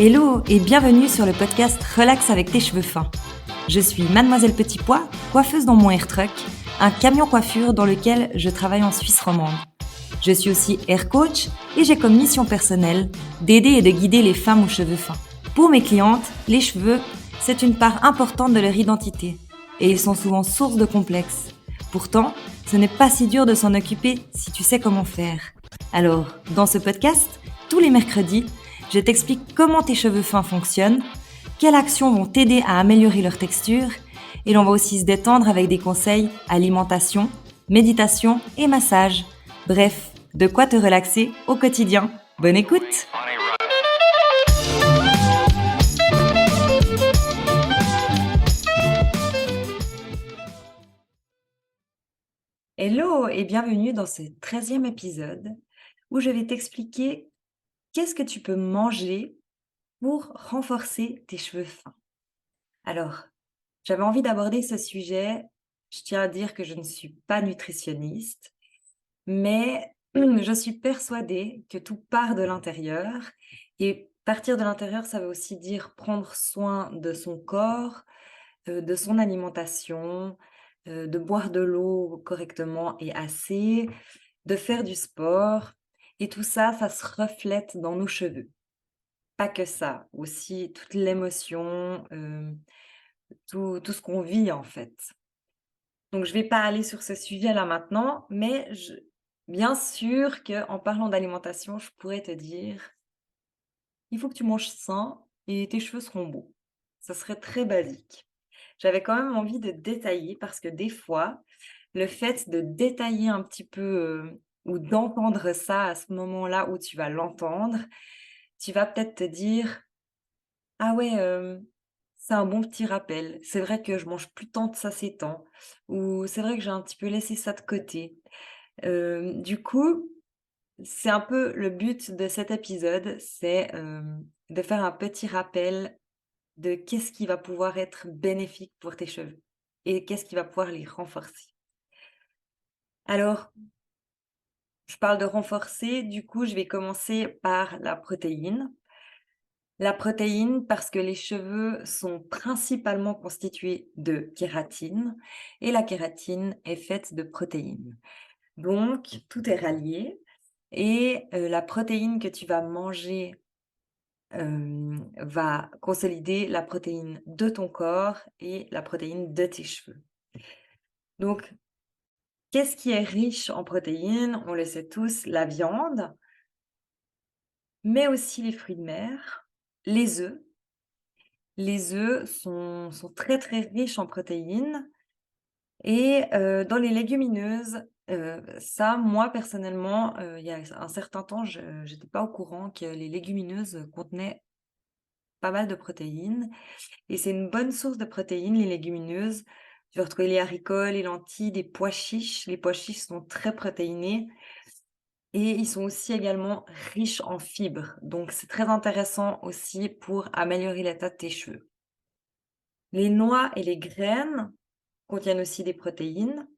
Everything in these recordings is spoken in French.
Hello et bienvenue sur le podcast Relax avec tes cheveux fins. Je suis Mademoiselle Petit Pois, coiffeuse dans mon air truck, un camion coiffure dans lequel je travaille en Suisse romande. Je suis aussi hair coach et j'ai comme mission personnelle d'aider et de guider les femmes aux cheveux fins. Pour mes clientes, les cheveux, c'est une part importante de leur identité et ils sont souvent source de complexes. Pourtant, ce n'est pas si dur de s'en occuper si tu sais comment faire. Alors, dans ce podcast, tous les mercredis, je t'explique comment tes cheveux fins fonctionnent, quelles actions vont t'aider à améliorer leur texture, et l'on va aussi se détendre avec des conseils alimentation, méditation et massage. Bref, de quoi te relaxer au quotidien. Bonne écoute! Hello et bienvenue dans ce 13e épisode où je vais t'expliquer qu'est-ce que tu peux manger pour renforcer tes cheveux fins. Alors, j'avais envie d'aborder ce sujet. Je tiens à dire que je ne suis pas nutritionniste, mais je suis persuadée que tout part de l'intérieur. Et partir de l'intérieur, ça veut aussi dire prendre soin de son corps, de son alimentation, de boire de l'eau correctement et assez, de faire du sport. Et tout ça, ça se reflète dans nos cheveux. Pas que ça, aussi toute l'émotion, tout ce qu'on vit en fait. Donc je vais pas aller sur ce sujet-là maintenant, mais bien sûr qu'en parlant d'alimentation, je pourrais te dire: «Il faut que tu manges sain et tes cheveux seront beaux». Ça serait très basique. J'avais quand même envie de détailler parce que des fois, le fait de détailler un petit peu, ou d'entendre ça à ce moment-là où tu vas l'entendre, tu vas peut-être te dire: «Ah ouais, c'est un bon petit rappel. C'est vrai que je mange plus tant de ça ces temps» ou «C'est vrai que j'ai un petit peu laissé ça de côté». Du coup, c'est un peu le but de cet épisode, c'est, de faire un petit rappel de qu'est-ce qui va pouvoir être bénéfique pour tes cheveux et qu'est-ce qui va pouvoir les renforcer. Alors, je parle de renforcer, du coup, je vais commencer par la protéine. La protéine, parce que les cheveux sont principalement constitués de kératine et la kératine est faite de protéines. Donc, tout est rallié et la protéine que tu vas manger, va consolider la protéine de ton corps et la protéine de tes cheveux. Donc, qu'est-ce qui est riche en protéines? On le sait tous, la viande, mais aussi les fruits de mer, les œufs. Les œufs sont très, très riches en protéines et dans les légumineuses, ça, moi, personnellement, il y a un certain temps, je j'étais pas au courant que les légumineuses contenaient pas mal de protéines et c'est une bonne source de protéines, les légumineuses. Tu vas retrouver les haricots, les lentilles, des pois chiches. Les pois chiches sont très protéinés et ils sont aussi également riches en fibres, donc c'est très intéressant aussi pour améliorer l'état de tes cheveux. Les noix et les graines contiennent aussi des protéines,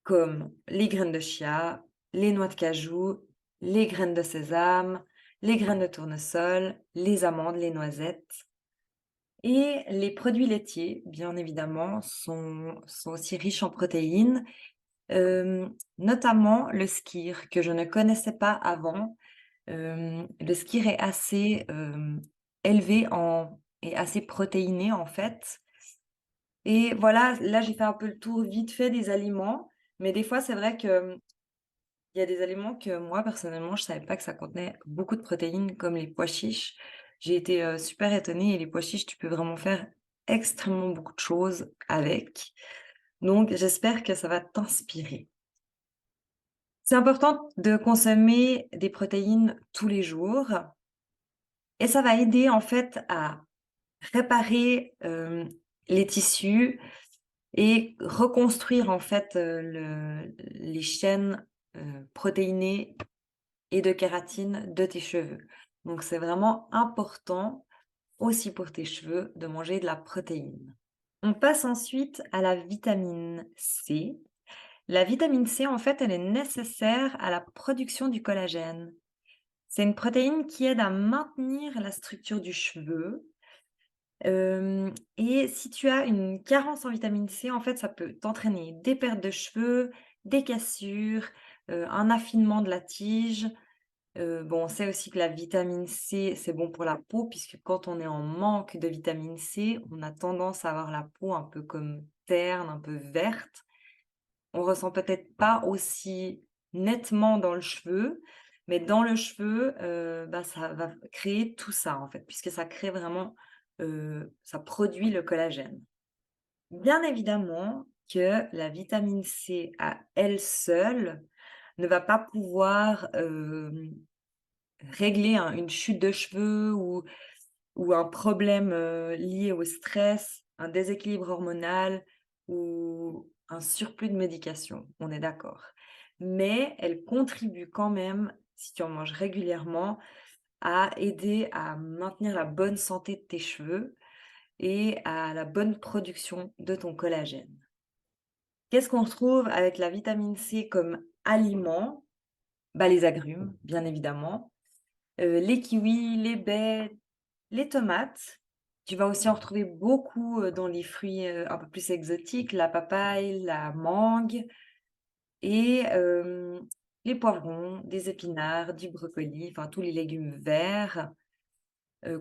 comme les graines de chia, les noix de cajou, les graines de sésame, les graines de tournesol, les amandes, les noisettes. Et les produits laitiers, bien évidemment, sont aussi riches en protéines, notamment le skyr, que je ne connaissais pas avant. Le skyr est assez élevé et assez protéiné en fait. Et voilà, là, j'ai fait un peu le tour vite fait des aliments, mais des fois, c'est vrai que, il y a des aliments que moi, personnellement, je savais pas que ça contenait beaucoup de protéines, comme les pois chiches. J'ai été, super étonnée et les pois chiches, tu peux vraiment faire extrêmement beaucoup de choses avec. Donc j'espère que ça va t'inspirer. C'est important de consommer des protéines tous les jours et ça va aider, en fait, à réparer, les tissus et reconstruire en fait, les chaînes, protéinées et de kératine de tes cheveux. Donc c'est vraiment important, aussi pour tes cheveux, de manger de la protéine. On passe ensuite à la vitamine C. La vitamine C, en fait, elle est nécessaire à la production du collagène. C'est une protéine qui aide à maintenir la structure du cheveu. Et si tu as une carence en vitamine C, en fait, ça peut t'entraîner des pertes de cheveux, des cassures, un affinement de la tige. Bon, on sait aussi que la vitamine C, c'est bon pour la peau puisque quand on est en manque de vitamine C, on a tendance à avoir la peau un peu comme terne, un peu verte. On ressent peut-être pas aussi nettement dans le cheveu, mais dans le cheveu, bah, ça va créer tout ça, en fait, puisque ça crée vraiment, ça produit le collagène. Bien évidemment que la vitamine C à elle seule ne va pas pouvoir, régler une chute de cheveux ou un problème, lié au stress, un déséquilibre hormonal ou un surplus de médication, on est d'accord. Mais elle contribue quand même, si tu en manges régulièrement, à aider à maintenir la bonne santé de tes cheveux et à la bonne production de ton collagène. Qu'est-ce qu'on retrouve avec la vitamine C comme aliment? Bah, les agrumes, bien évidemment, les kiwis, les baies, les tomates. Tu vas aussi en retrouver beaucoup, dans les fruits, un peu plus exotiques, la papaye, la mangue et les poivrons, des épinards, du brocoli, enfin tous les légumes verts,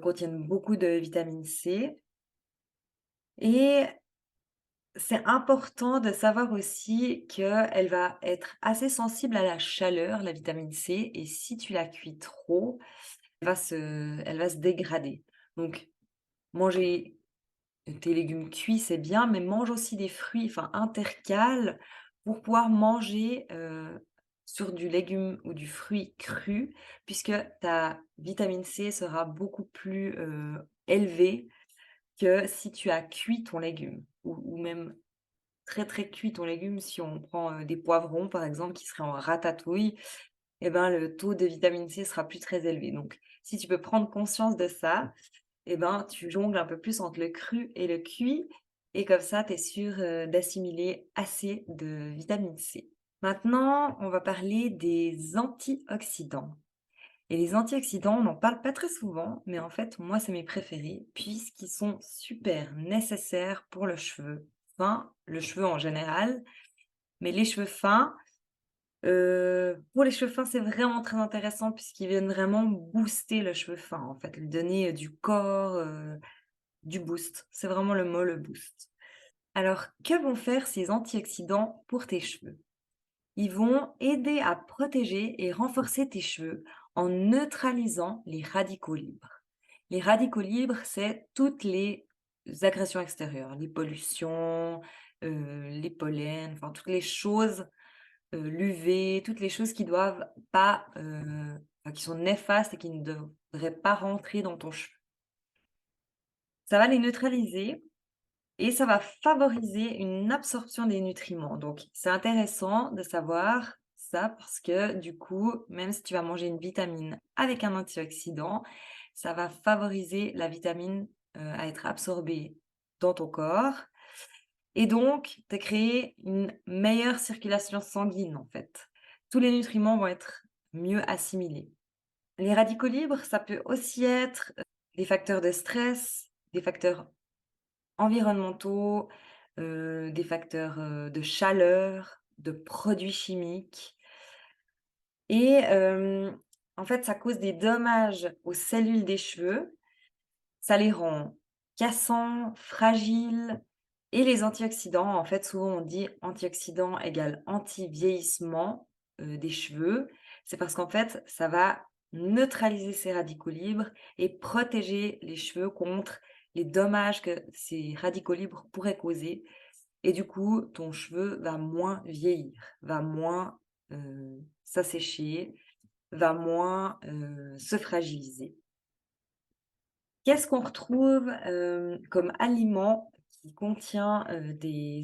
contiennent beaucoup de vitamine C et c'est important de savoir aussi qu'elle va être assez sensible à la chaleur, la vitamine C et si tu la cuis trop, elle va se dégrader. Donc manger tes légumes cuits, c'est bien, mais mange aussi des fruits, enfin intercale pour pouvoir manger, sur du légume ou du fruit cru, puisque ta vitamine C sera beaucoup plus, élevée que si tu as cuit ton légume ou même très, très cuit ton légume. Si on prend, des poivrons, par exemple, qui seraient en ratatouille et ben, le taux de vitamine C sera plus très élevé. Donc si tu peux prendre conscience de ça, et ben, tu jongles un peu plus entre le cru et le cuit et comme ça, tu es sûr, d'assimiler assez de vitamine C. Maintenant, on va parler des antioxydants et les antioxydants, on n'en parle pas très souvent, mais en fait, moi, c'est mes préférés puisqu'ils sont super nécessaires pour le cheveu fin, le cheveu en général, mais les cheveux fins, pour les cheveux fins, c'est vraiment très intéressant puisqu'ils viennent vraiment booster le cheveu fin, en fait, lui donner, du corps, du boost. C'est vraiment le mot, le boost. Alors, que vont faire ces antioxydants pour tes cheveux? Ils vont aider à protéger et renforcer tes cheveux en neutralisant les radicaux libres. Les radicaux libres, c'est toutes les agressions extérieures, les pollutions, les pollens, enfin toutes les choses, l'UV, toutes les choses qui doivent pas, enfin qui sont néfastes et qui ne devraient pas rentrer dans ton cheveu. Ça va les neutraliser et ça va favoriser une absorption des nutriments. Donc, c'est intéressant de savoir ça parce que du coup, même si tu vas manger une vitamine avec un antioxydant, ça va favoriser la vitamine, à être absorbée dans ton corps et donc te créer une meilleure circulation sanguine, en fait. Tous les nutriments vont être mieux assimilés. Les radicaux libres, ça peut aussi être, des facteurs de stress, des facteurs environnementaux, des facteurs, de chaleur, de produits chimiques et en fait, ça cause des dommages aux cellules des cheveux. Ça les rend cassants, fragiles et les antioxydants, en fait, souvent on dit antioxydant égale anti-vieillissement, des cheveux. C'est parce qu'en fait, ça va neutraliser ces radicaux libres et protéger les cheveux contre les dommages que ces radicaux libres pourraient causer et du coup, ton cheveu va moins vieillir, va moins, s'assécher, va moins, se fragiliser. Qu'est-ce qu'on retrouve, comme aliment qui contient, des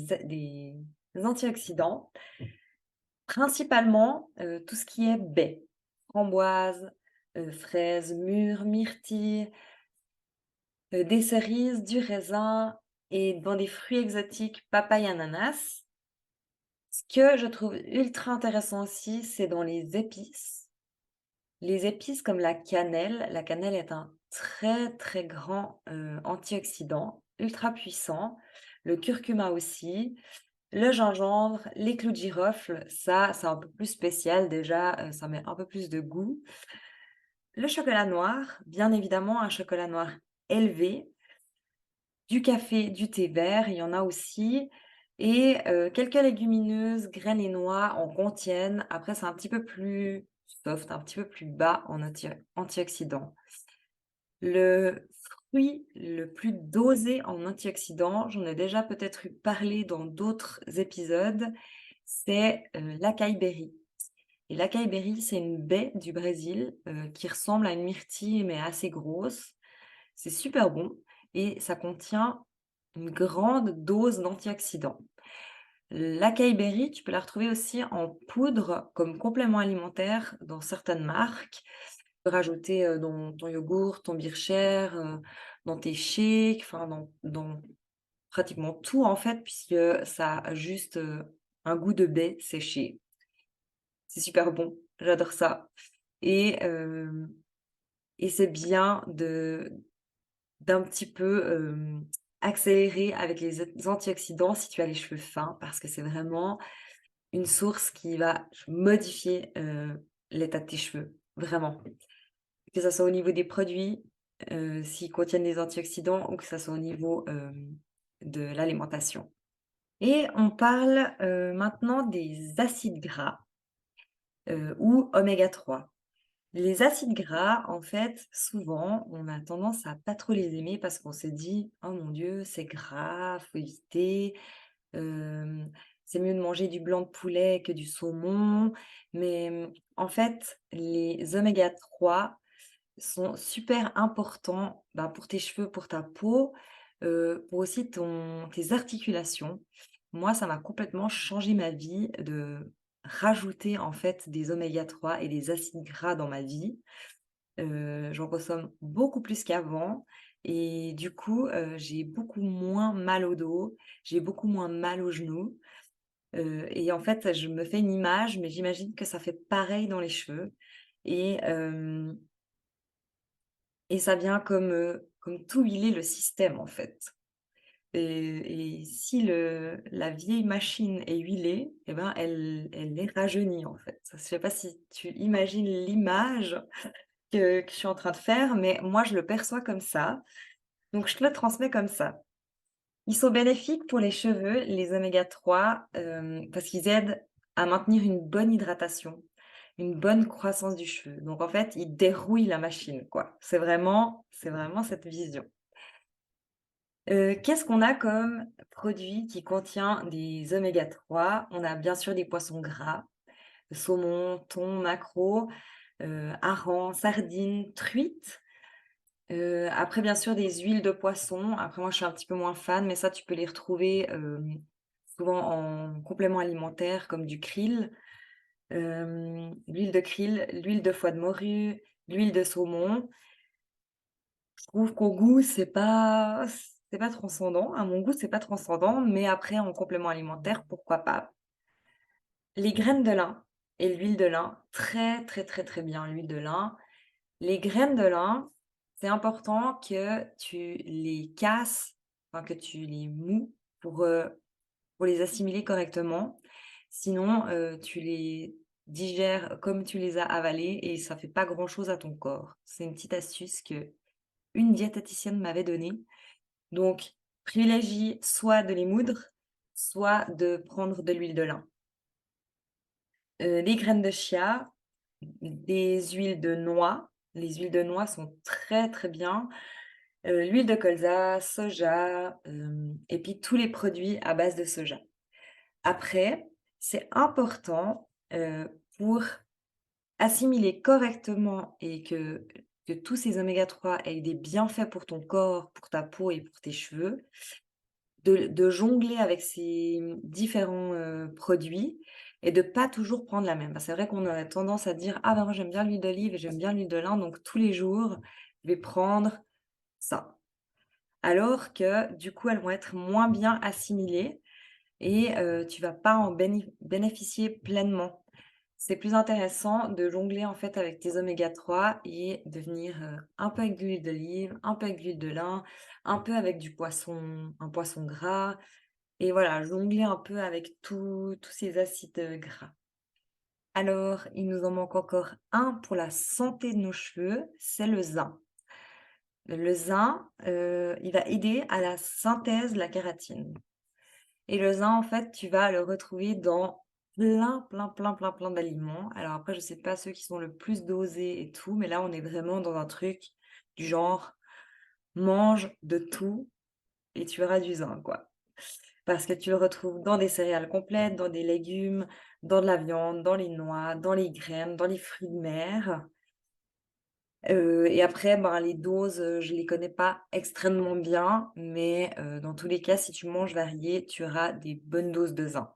antioxydants? Principalement, tout ce qui est baies, framboises, fraises, mûres, myrtilles, des cerises, du raisin et dans des fruits exotiques, papaye, ananas. Ce que je trouve ultra intéressant aussi, c'est dans les épices. Les épices comme la cannelle est un très, très grand, antioxydant, ultra puissant. Le curcuma aussi, le gingembre, les clous de girofle, ça, c'est un peu plus spécial déjà, ça met un peu plus de goût. Le chocolat noir, bien évidemment, un chocolat noir élevé, du café, du thé vert, il y en a aussi et quelques légumineuses, graines et noix en contiennent. Après, c'est un petit peu plus soft, un petit peu plus bas en antioxydants. Le fruit le plus dosé en antioxydants, j'en ai déjà peut-être eu parlé dans d'autres épisodes, c'est, l'açaï berry et l'açaï berry, c'est une baie du Brésil, qui ressemble à une myrtille mais assez grosse. C'est super bon et ça contient une grande dose d'antioxydants. L'açaï berry, tu peux la retrouver aussi en poudre comme complément alimentaire dans certaines marques. Tu peux rajouter, dans ton yogourt, ton Bircher, dans tes shakes, enfin dans pratiquement tout en fait, puisque ça a juste, un goût de baie séchée. C'est super bon, j'adore ça et hem et c'est bien d'un petit peu, accélérer avec les antioxydants si tu as les cheveux fins, parce que c'est vraiment une source qui va modifier, l'état de tes cheveux, vraiment. Que ça soit au niveau des produits, s'ils contiennent des antioxydants ou que ça soit au niveau, de l'alimentation. Et on parle, maintenant des acides gras, ou oméga 3. Les acides gras, en fait, souvent, on a tendance à pas trop les aimer parce qu'on se dit: «Oh mon Dieu, c'est gras, faut éviter, c'est mieux de manger du blanc de poulet que du saumon». Mais, en fait, les oméga 3 sont super importants, bah, pour tes cheveux, pour ta peau, pour aussi tes articulations. Moi, ça m'a complètement changé ma vie de rajouter, en fait, des oméga 3 et des acides gras dans ma vie. J'en consomme beaucoup plus qu'avant et du coup, j'ai beaucoup moins mal au dos, j'ai beaucoup moins mal aux genoux, et en fait, je me fais une image, mais j'imagine que ça fait pareil dans les cheveux et hem et ça vient comme tout huiler le système, en fait. Et si la vieille machine est huilée et ben, elle est rajeunie, en fait. Je sais pas si tu imagines l'image que je suis en train de faire, mais moi, je le perçois comme ça, donc je te le transmets comme ça. Ils sont bénéfiques pour les cheveux, les oméga 3, parce qu'ils aident à maintenir une bonne hydratation, une bonne croissance du cheveu. Donc en fait, ils dérouillent la machine, quoi. C'est vraiment cette vision. Qu'est-ce qu'on a comme produit qui contient des oméga 3? On a bien sûr des poissons gras, saumon, thon, maquereau, harengs, sardines, truites. Après bien sûr des huiles de poisson. Après moi je suis un petit peu moins fan, mais ça tu peux les retrouver, souvent en complément alimentaire comme du krill, l'huile de krill, l'huile de foie de morue, l'huile de saumon. Je trouve qu'au goût c'est pas transcendant. À mon goût, c'est pas transcendant, mais après en complément alimentaire, pourquoi pas. Les graines de lin et l'huile de lin, très, très, très, très bien l'huile de lin. Les graines de lin, c'est important que tu les casses, enfin que tu les moues pour les assimiler correctement. Sinon, tu les digères comme tu les as avalées et ça fait pas grand-chose à ton corps. C'est une petite astuce que une diététicienne m'avait donnée. Donc, privilégie soit de les moudre, soit de prendre de l'huile de lin. Les graines de chia, des huiles de noix. Les huiles de noix sont très, très bien. L'huile de colza, soja, et puis tous les produits à base de soja. Après, c'est important, pour assimiler correctement et que tous ces oméga 3 aient des bienfaits pour ton corps, pour ta peau et pour tes cheveux, de jongler avec ces, différents, produits et de pas toujours prendre la même. Parce que c'est vrai qu'on a tendance à dire: «Ah bah, moi j'aime bien l'huile d'olive et j'aime bien l'huile de lin, donc tous les jours, je vais prendre ça». Alors que du coup, elles vont être moins bien assimilées et tu vas pas en bénéficier pleinement. c'est plus intéressant de jongler en fait avec tes oméga 3 et de venir, un peu avec de l'huile d'olive, un peu avec de l'huile de lin, un peu avec du poisson un poisson gras et voilà, jongler un peu avec tous ces acides, gras. Alors, il nous en manque encore un pour la santé de nos cheveux, c'est le zinc. Le zinc, il va aider à la synthèse de la kératine et le zinc, en fait, tu vas le retrouver dans plein d'aliments. Alors après, je sais pas ceux qui sont le plus dosés et tout, mais là, on est vraiment dans un truc du genre: mange de tout et tu auras du zinc, quoi. Parce que tu le retrouves dans des céréales complètes, dans des légumes, dans de la viande, dans les noix, dans les graines, dans les fruits de mer. Et après, ben, les doses, je les connais pas extrêmement bien, mais dans tous les cas, si tu manges varié, tu auras des bonnes doses de zinc.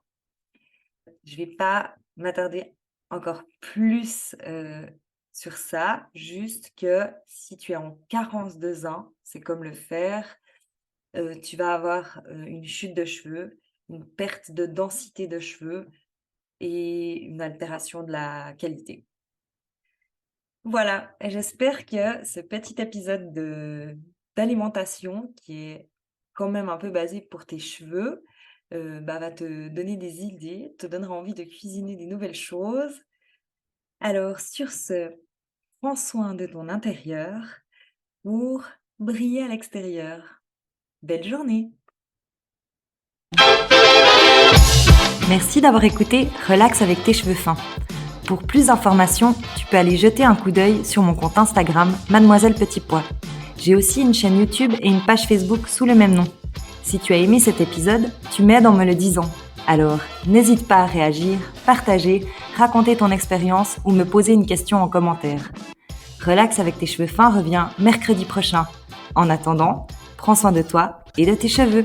Je vais pas m'attarder encore plus, sur ça, juste que si tu es en carence de zinc, c'est comme le fer, tu vas avoir, une chute de cheveux, une perte de densité de cheveux et une altération de la qualité. Voilà, et j'espère que ce petit épisode d'alimentation qui est quand même un peu basé pour tes cheveux, bah, va te donner des idées, te donnera envie de cuisiner des nouvelles choses. Alors sur ce, prends soin de ton intérieur pour briller à l'extérieur. Belle journée! Merci d'avoir écouté Relax avec tes cheveux fins. Pour plus d'informations, tu peux aller jeter un coup d'œil sur mon compte Instagram Mademoiselle Petit Pois. J'ai aussi une chaîne YouTube et une page Facebook sous le même nom. Si tu as aimé cet épisode, tu m'aides en me le disant. Alors, n'hésite pas à réagir, partager, raconter ton expérience ou me poser une question en commentaire. Relax avec tes cheveux fins revient mercredi prochain. En attendant, prends soin de toi et de tes cheveux.